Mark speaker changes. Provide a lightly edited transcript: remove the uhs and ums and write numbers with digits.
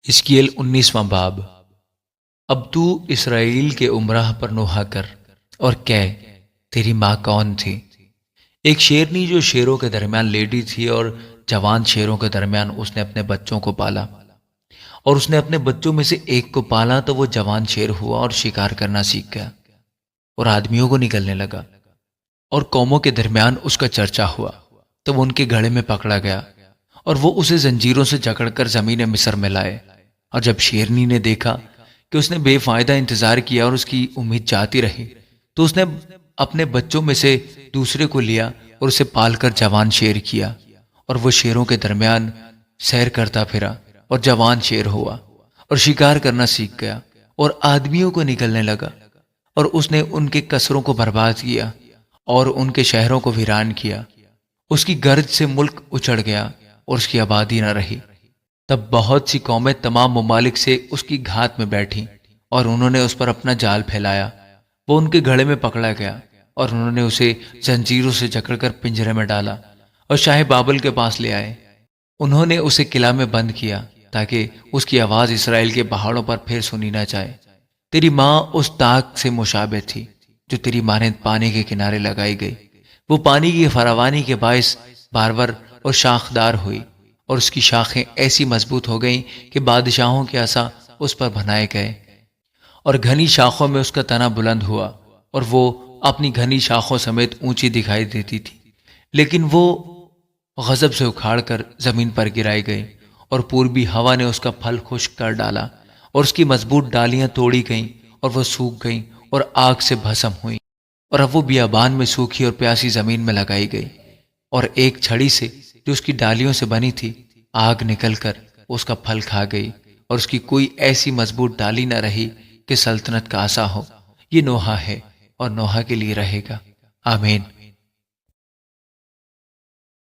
Speaker 1: حزقیل 19واں باب۔ اب تو اسرائیل کے عمرہ پر نوحہ کر اور کہہ، تیری ماں کون تھی؟ ایک شیرنی جو شیروں کے درمیان لیٹی تھی، اور جوان شیروں کے درمیان اس نے اپنے بچوں کو پالا، اور اس نے اپنے بچوں میں سے ایک کو پالا تو وہ جوان شیر ہوا اور شکار کرنا سیکھ گیا اور آدمیوں کو نگلنے لگا، اور قوموں کے درمیان اس کا چرچا ہوا۔ تب ان کے گھڑے میں پکڑا گیا اور وہ اسے زنجیروں سے جکڑ کر زمین مصر میں لائے۔ اور جب شیرنی نے دیکھا کہ اس نے بے فائدہ انتظار کیا اور اس کی امید جاتی رہی، تو اس نے اپنے بچوں میں سے دوسرے کو لیا اور اسے پال کر جوان شیر کیا، اور وہ شیروں کے درمیان سیر کرتا پھرا اور جوان شیر ہوا اور شکار کرنا سیکھ گیا اور آدمیوں کو نگلنے لگا، اور اس نے ان کے قصروں کو برباد کیا اور ان کے شہروں کو ویران کیا۔ اس کی گرج سے ملک اچڑ گیا اور اس کی آبادی نہ رہی۔ تب بہت سی قومیں تمام ممالک سے اس کی گھات میں بیٹھیں، اور انہوں نے اس پر اپنا جال پھیلایا۔ وہ ان کے گھڑے میں پکڑا گیا، اور انہوں نے اسے زنجیروں سے جکڑ کر پنجرے میں ڈالا اور شاہ بابل کے پاس لے آئے۔ انہوں نے اسے قلعہ میں بند کیا تاکہ اس کی آواز اسرائیل کے پہاڑوں پر پھر سنی نہ جائے۔ تیری ماں اس طاق سے مشابہ تھی جو تیری مانند پانی کے کنارے لگائی گئی۔ وہ پانی کی فراوانی کے باعث بارور اور شاخدار ہوئی، اور اس کی شاخیں ایسی مضبوط ہو گئیں کہ بادشاہوں کے عصا اس پر بنائے گئے، اور گھنی شاخوں میں اس کا تنا بلند ہوا، اور وہ اپنی گھنی شاخوں سمیت اونچی دکھائی دیتی تھی۔ لیکن وہ غضب سے اکھاڑ کر زمین پر گرائی گئی، اور پوربی ہوا نے اس کا پھل خشک کر ڈالا، اور اس کی مضبوط ڈالیاں توڑی گئیں اور وہ سوکھ گئیں اور آگ سے بھسم ہوئیں، اور اب وہ بیابان میں سوکھی اور پیاسی زمین میں لگائی گئی۔ اور ایک چھڑی سے جو اس کی ڈالیوں سے بنی تھی، آگ نکل کر اس کا پھل کھا گئی، اور اس کی کوئی ایسی مضبوط ڈالی نہ رہی کہ سلطنت کا عصا ہو۔ یہ نوحہ ہے اور نوحہ کے لیے رہے گا۔ آمین۔